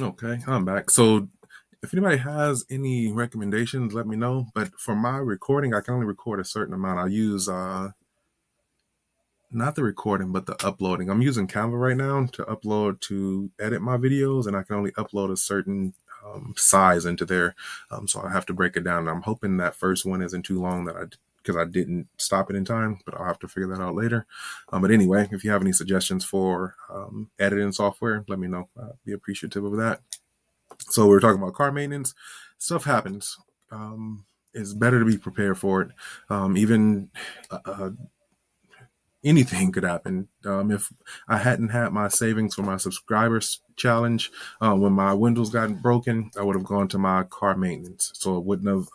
Okay, I'm back. So if anybody has any recommendations, let me know. But for my recording, I can only record a certain amount. I use not the recording, but the uploading. I'm using Canva right now to upload to edit my videos, and I can only upload a certain size into there. So I have to break it down. I'm hoping that first one isn't too long that I because I didn't stop it in time, but I'll have to figure that out later. But anyway, if you have any suggestions for editing software, let me know. I'd be appreciative of that. So we are talking about car maintenance. Stuff happens. It's better to be prepared for it. Even anything could happen. If I hadn't had my savings for my subscribers challenge, when my windows got broken, I would have gone to my car maintenance. So it wouldn't have,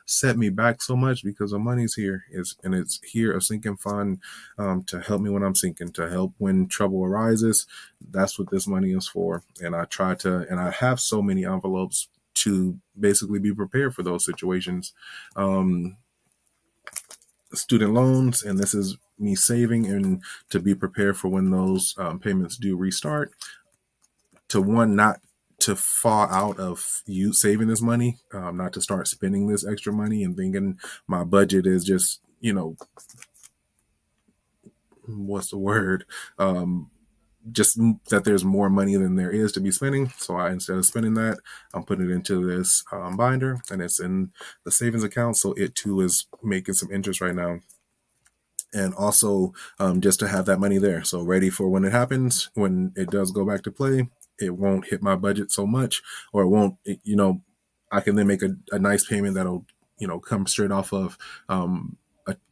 set me back so much because the money's here. And it's here a sinking fund to help me when I'm sinking, to help when trouble arises. That's what this money is for. And I have so many envelopes to basically be prepared for those situations. Um, Student loans, and this is me saving and to be prepared for when those payments do restart. To one, not to fall out of you saving this money, not to start spending this extra money and thinking my budget is just, what's the word? Just that there's more money than there is to be spending. So instead of spending that, I'm putting it into this binder, and it's in the savings account. So it too is making some interest right now, and also just to have that money there. So ready for when it happens, when it does go back to play, it won't hit my budget so much, or it won't, I can then make a nice payment that'll, come straight off of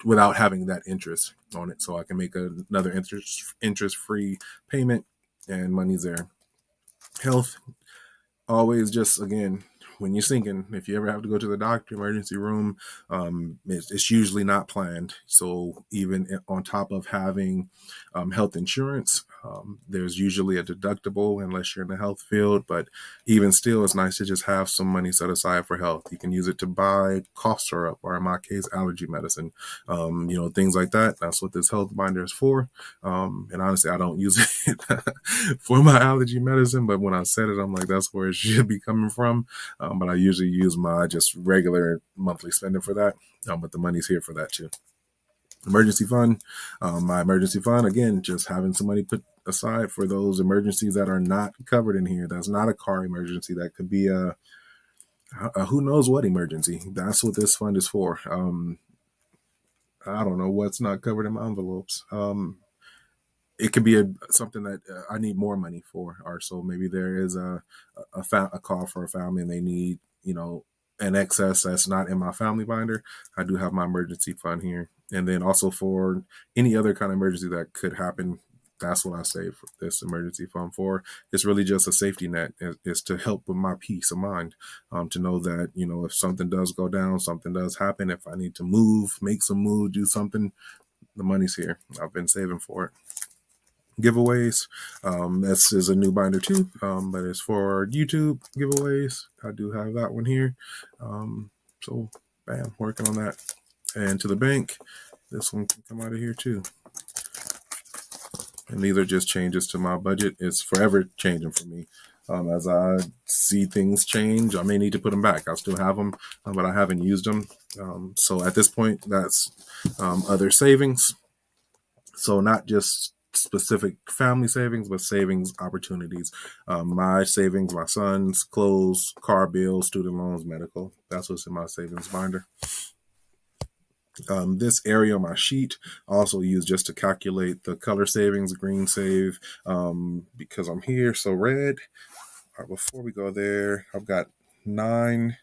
without having that interest on it. So I can make another interest free payment and money's there. Health, always just again, when you're sinking, if you ever have to go to the doctor emergency room, it's usually not planned. So even on top of having health insurance, there's usually a deductible unless you're in the health field. But even still, it's nice to just have some money set aside for health. You can use it to buy cough syrup, or in my case, allergy medicine, things like that. That's what this health binder is for. And honestly, I don't use it for my allergy medicine, but when I said it, I'm like, that's where it should be coming from. But I usually use my just regular monthly spending for that. But the money's here for that too. Emergency fund, my emergency fund, again, just having some money put aside for those emergencies that are not covered in here. That's not a car emergency. That could be a who knows what emergency. That's what this fund is for. I don't know what's not covered in my envelopes. It could be something that I need more money for, or so maybe there is a call for a family and they need, an excess that's not in my family binder. I do have my emergency fund here, and then also for any other kind of emergency that could happen. That's what I save this emergency fund for. It's really just a safety net. It's to help with my peace of mind, to know that if something does go down, something does happen. If I need to move, make some move, do something, the money's here. I've been saving for it. Giveaways. This is a new binder too, but it's for YouTube giveaways. I do have that one here. So, bam, working on that. And to the bank, this one can come out of here too. And these are just changes to my budget. It's forever changing for me. As I see things change, I may need to put them back. I still have them, but I haven't used them. So at this point, that's other savings. So not just specific family savings, but savings opportunities. My savings, my son's clothes, car bills, student loans, medical. That's what's in my savings binder. This area on my sheet also used just to calculate the color savings, green save, because I'm here. So red. Before we go there, I've got nine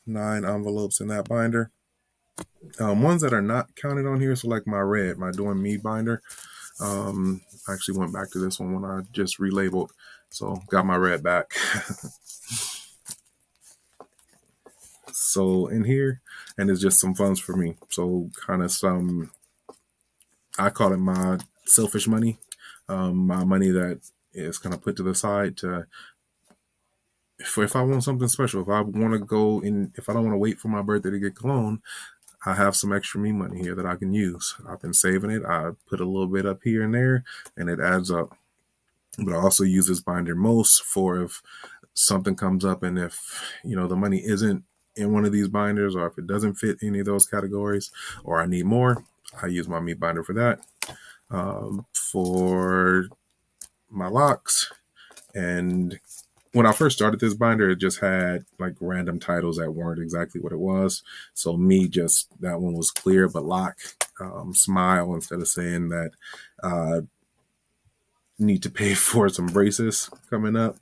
envelopes in that binder. Ones that are not counted on here, so like my red, my doing me binder. I actually went back to this one when I just relabeled, so got my red back. So in here, and it's just some funds for me. So kind of some, I call it my selfish money, my money that is kind of put to the side to, if I want something special, if I want to go in, if I don't want to wait for my birthday to get cologne, I have some extra me money here that I can use. I've been saving it. I put a little bit up here and there, and it adds up. But I also use this binder most for if something comes up and if the money isn't in one of these binders, or if it doesn't fit any of those categories, or I need more, I use my meat binder for that. For my locks, and when I first started this binder, it just had like random titles that weren't exactly what it was. So me, just that one was clear, but lock, smile, instead of saying that uh, need to pay for some braces coming up.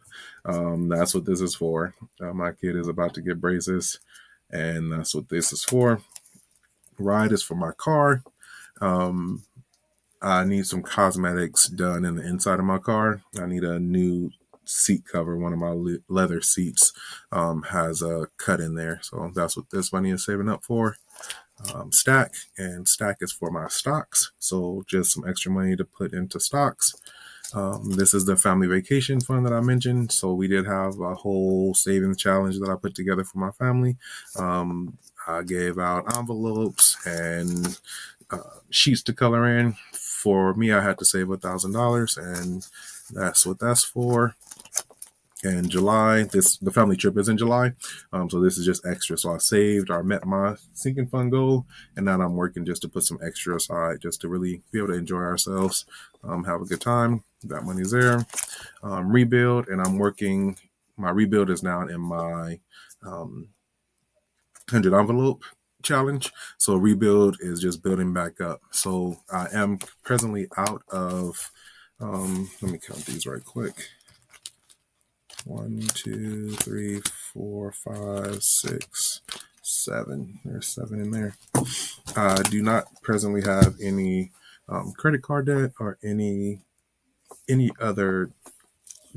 That's what this is for. My kid is about to get braces, and that's what this is for. Ride is for my car. Um, I need some cosmetics done in the inside of my car. I need a new seat cover. One of my leather seats has a cut in there. So that's what this money is saving up for. Stack, and stack is for my stocks. So just some extra money to put into stocks. This is the family vacation fund that I mentioned. So we did have a whole savings challenge that I put together for my family. I gave out envelopes and sheets to color in. For me, I had to save $1,000, and that's what that's for. In July, the family trip is in July, so this is just extra. So I saved or met my sinking fund goal, and now I'm working just to put some extra aside, just to really be able to enjoy ourselves, have a good time. That money's there. Rebuild, and I'm working. My rebuild is now in my 100 envelope challenge. So rebuild is just building back up. So I am presently out of. Let me count these right quick. 1, 2, 3, 4, 5, 6, 7. There's 7 in there. I do not presently have any credit card debt or any other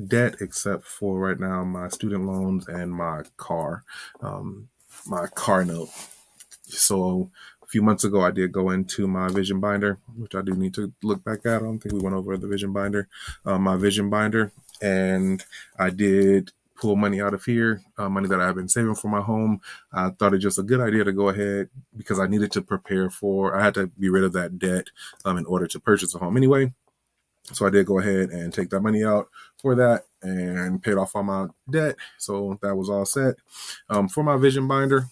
debt except for right now my student loans and um, my car note. So a few months ago, I did go into my vision binder, which I do need to look back at. I don't think we went over the vision binder, my vision binder, and I did pull money out of here, money that I've been saving for my home. I thought it just a good idea to go ahead because I needed to prepare for. I had to be rid of that debt in order to purchase a home anyway. So I did go ahead and take that money out for that and paid off all my debt. So that was all set. For my vision binder,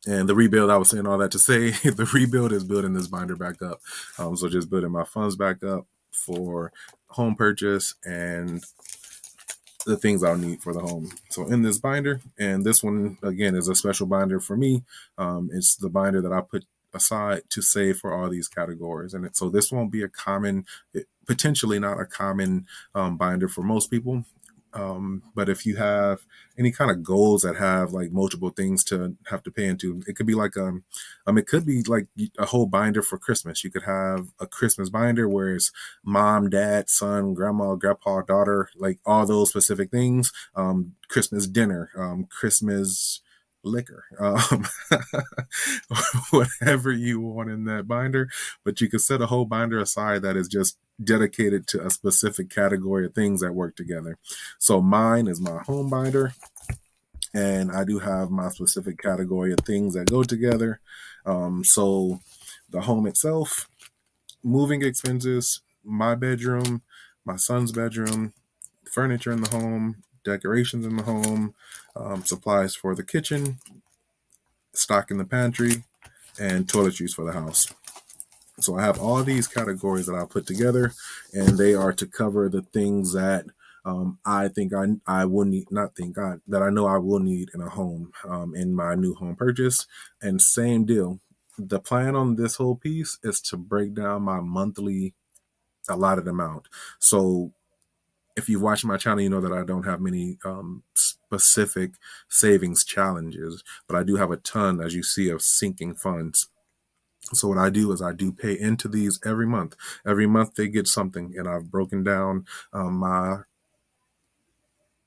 and the rebuild, I was saying all that to say, the rebuild is building this binder back up. So just building my funds back up for home purchase and the things I'll need for the home. So in this binder, and this one again is a special binder for me. It's the binder that I put aside to save for all these categories, and so this won't be a common, potentially not a common binder for most people. But if you have any kind of goals that have like multiple things to have to pay into, it could be like it could be like a whole binder for Christmas. You could have a Christmas binder where it's mom, dad, son, grandma, grandpa, daughter, like all those specific things. Christmas dinner, Christmas liquor, whatever you want in that binder. But you could set a whole binder aside that is just dedicated to a specific category of things that work together. So mine is my home binder, and I do have my specific category of things that go together. So the home itself, moving expenses, my bedroom, my son's bedroom, furniture in the home, decorations in the home, supplies for the kitchen, stock in the pantry, and toiletries for the house. So I have all these categories that I put together, and they are to cover the things that I think I will need, not think I, that I know I will need in a home, in my new home purchase. And same deal. The plan on this whole piece is to break down my monthly allotted amount. So if you've watched my channel, you know that I don't have many specific savings challenges, but I do have a ton, as you see, of sinking funds. So what I do is I do pay into these every month. Every month they get something, and I've broken down my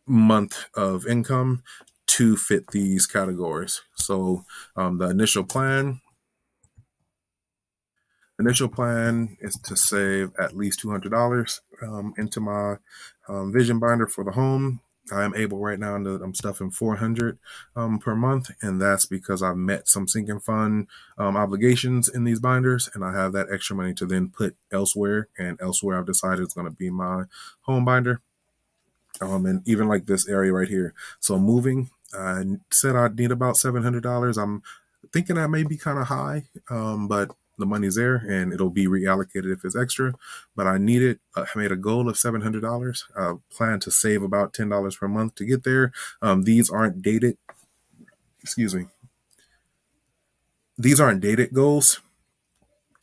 month of income to fit these categories. So the initial plan is to save at least $200 into my vision binder for the home. I am able right now to, I'm stuffing 400 per month, and that's because I've met some sinking fund obligations in these binders, and I have that extra money to then put elsewhere. And elsewhere, I've decided it's going to be my home binder, and even like this area right here. So moving, I said I'd need about $700. I'm thinking that may be kind of high, but the money's there and it'll be reallocated if it's extra. But I need it. I made a goal of $700. I plan to save about $10 per month to get there. These aren't dated. Excuse me. These aren't dated goals.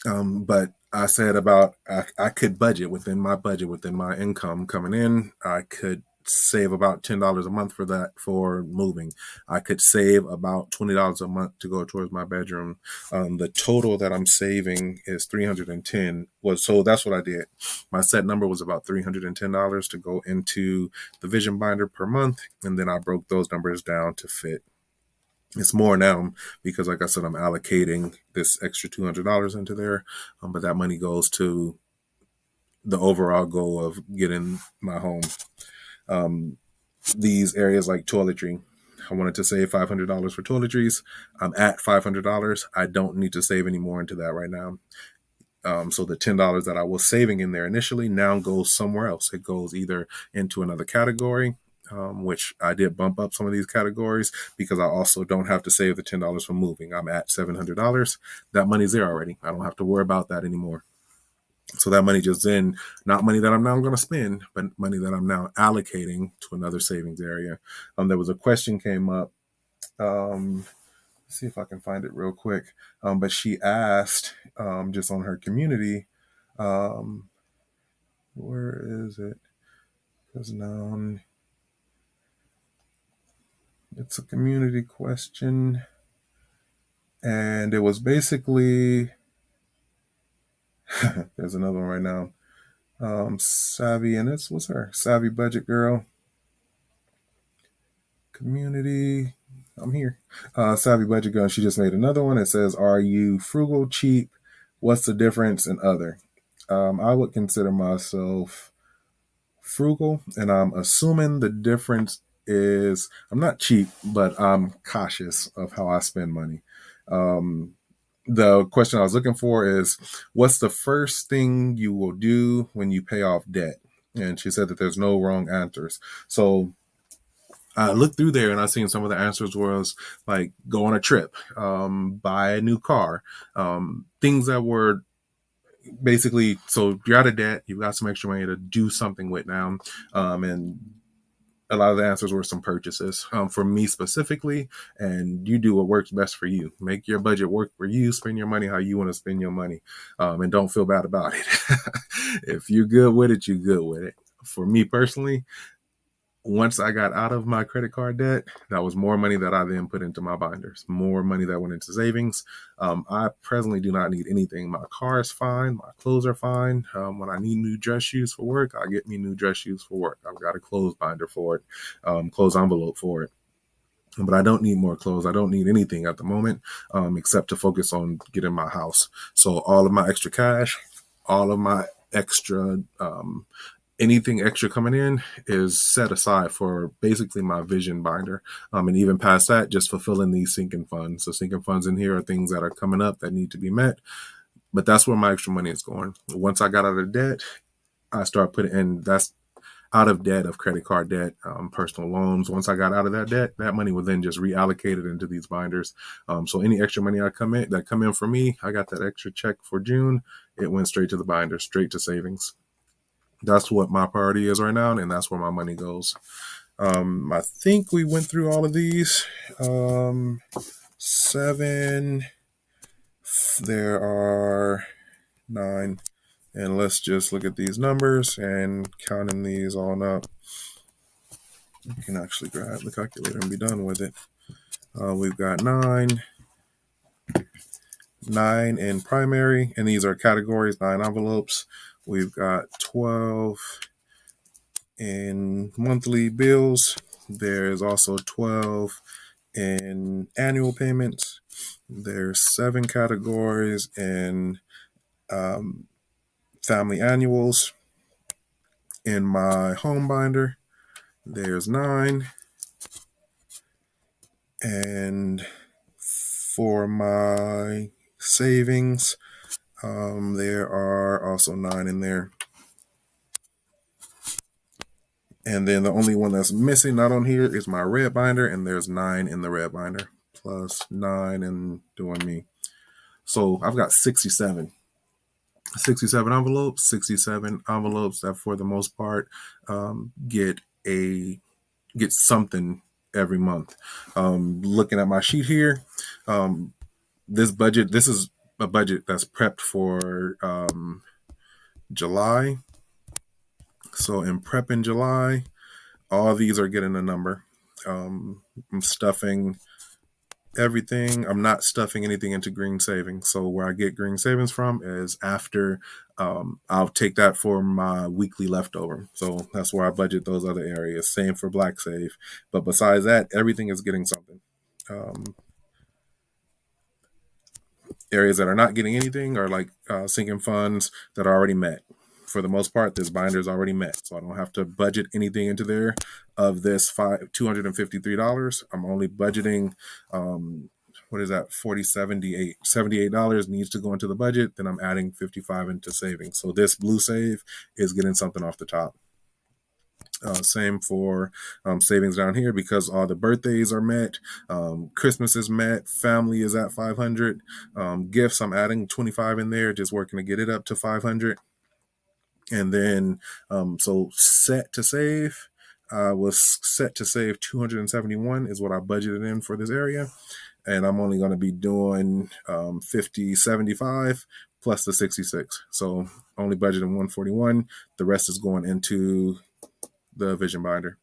But I said about I could budget within my income coming in. I could save about $10 a month for that for moving. I could save about $20 a month to go towards my bedroom. The total that I'm saving is 310. Was so that's what I did. My set number was about $310 to go into the vision binder per month, and then I broke those numbers down to fit. It's more now because, like I said, I'm allocating this extra $200 into there, but that money goes to the overall goal of getting my home. Um, these areas like toiletry, I wanted to save $500 for toiletries. I'm at $500. I don't need to save any more into that right now. So the $10 that I was saving in there initially now goes somewhere else. It goes either into another category, which I did bump up some of these categories because I also don't have to save the $10 for moving. I'm at $700. That money's there already. I don't have to worry about that anymore. So that money just then, not money that I'm now going to spend, but money that I'm now allocating to another savings area. There was a question came up. Um, see if I can find it real quick. But she asked just on her community, um, where is it? Because now it's a community question. And it was basically, there's another one right now. Savvy, and this was her, Savvy Budget Girl. Community, I'm here. Savvy Budget Girl, she just made another one. It says, are you frugal, cheap? What's the difference in other? I would consider myself frugal, and I'm assuming the difference is I'm not cheap, but I'm cautious of how I spend money. Um, the question I was looking for is, what's the first thing you will do when you pay off debt? And she said that there's no wrong answers. So I looked through there and I seen some of the answers was like go on a trip, buy a new car, things that were basically, so you're out of debt, you've got some extra money to do something with now, and a lot of the answers were some purchases. For me specifically, and you do what works best for you. Make your budget work for you. Spend your money how you want to spend your money, and don't feel bad about it. If you're good with it, you're good with it. For me personally, once I got out of my credit card debt, that was more money that I then put into my binders, more money that went into savings. I presently do not need anything. My car is fine. My clothes are fine. When I need new dress shoes for work, I get me new dress shoes for work. I've got a clothes binder for it, clothes envelope for it. But I don't need more clothes. I don't need anything at the moment, except to focus on getting my house. So all of my extra cash, all of my extra anything extra coming in is set aside for basically my vision binder. And even past that, just fulfilling these sinking funds. So sinking funds in here are things that are coming up that need to be met. But that's where my extra money is going. Once I got out of debt, I start putting in that's out of debt of credit card debt, personal loans. Once I got out of that debt, that money was then just reallocated into these binders. So any extra money I come in for me, I got that extra check for June. It went straight to the binder, straight to savings. That's what my priority is right now, and that's where my money goes. I think we went through all of these. Seven. There are nine. And let's just look at these numbers and counting these on up. You can actually grab the calculator and be done with it. We've got nine in primary, and these are categories, 9 envelopes. We've got 12 in monthly bills. There's also 12 in annual payments. There's 7 categories in family annuals in my home binder. There's 9. And for my savings, there are also 9 in there. And then the only one that's missing, not on here, is my red binder, and there's 9 in the red binder, plus 9 and doing me. So I've got 67 envelopes, 67 envelopes that for the most part get something every month. Looking at my sheet here, this is a budget that's prepped for July. So in prep in July, all these are getting a number. I'm stuffing everything. I'm not stuffing anything into green savings. So where I get green savings from is after I'll take that for my weekly leftover. So that's where I budget those other areas. Same for black save. But besides that, everything is getting something. Areas that are not getting anything are like sinking funds that are already met. For the most part, this binder is already met, so I don't have to budget anything into there. Of this $253, I'm only budgeting what is that, $78 needs to go into the budget. Then I'm adding 55 into savings. So this blue save is getting something off the top. Same for savings down here, because all the birthdays are met. Christmas is met. Family is at 500. Gifts, I'm adding 25 in there, just working to get it up to 500. And then, so set to save, was set to save 271 is what I budgeted in for this area. And I'm only going to be doing 75 plus the 66. So only budgeting 141. The rest is going into the vision binder.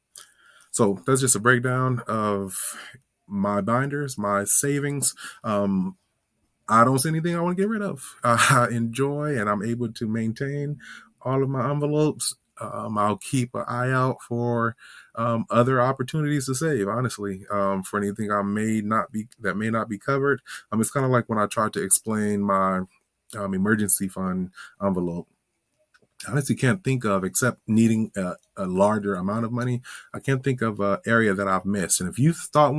So that's just a breakdown of my binders, my savings. I don't see anything I want to get rid of. I enjoy and I'm able to maintain all of my envelopes. I'll keep an eye out for other opportunities to save. Honestly, for anything I may not be covered. It's kind of like when I tried to explain my emergency fund envelope. I honestly can't think of, except needing a larger amount of money, I can't think of an area that I've missed. And if you thought of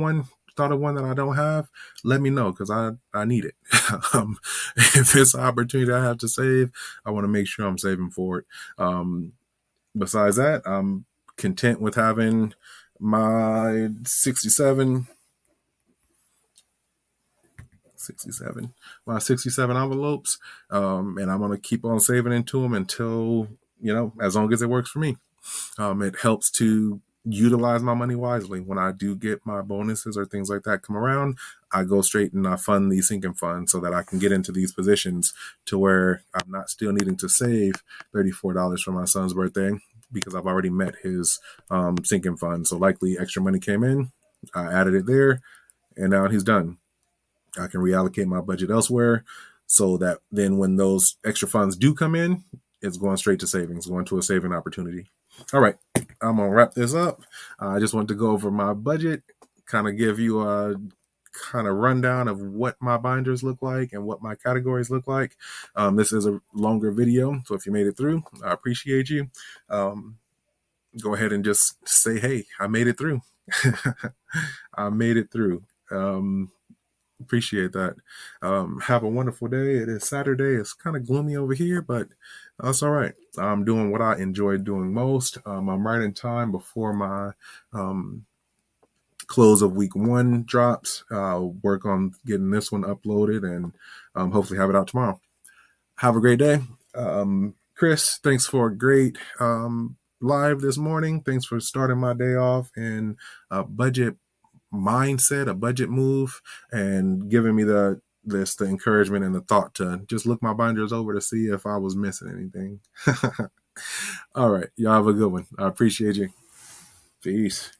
one that I don't have, let me know, because I need it. If it's an opportunity I have to save, I want to make sure I'm saving for it. Besides that, I'm content with having my 67 my 67 envelopes, and I'm going to keep on saving into them until, as long as it works for me. It helps to utilize my money wisely. When I do get my bonuses or things like that come around, I go straight and I fund these sinking funds so that I can get into these positions to where I'm not still needing to save $34 for my son's birthday, because I've already met his sinking fund. So likely extra money came in, I added it there, and now he's done. I can reallocate my budget elsewhere, so that then when those extra funds do come in, it's going straight to savings, going to a saving opportunity. All right, I'm going to wrap this up. I just wanted to go over my budget, kind of give you a kind of rundown of what my binders look like and what my categories look like. This is a longer video, so if you made it through, I appreciate you. Go ahead and just say, hey, I made it through. I made it through. Appreciate that. Have a wonderful day. It is Saturday. It's kind of gloomy over here, but that's all right. I'm doing what I enjoy doing most. I'm right in time before my close of week 1 drops. I'll work on getting this one uploaded and hopefully have it out tomorrow. Have a great day. Kris, thanks for a great live this morning. Thanks for starting my day off in budget mindset, a budget move, and giving me the encouragement and the thought to just look my binders over to see if I was missing anything. All right, y'all have a good one. I appreciate you. Peace.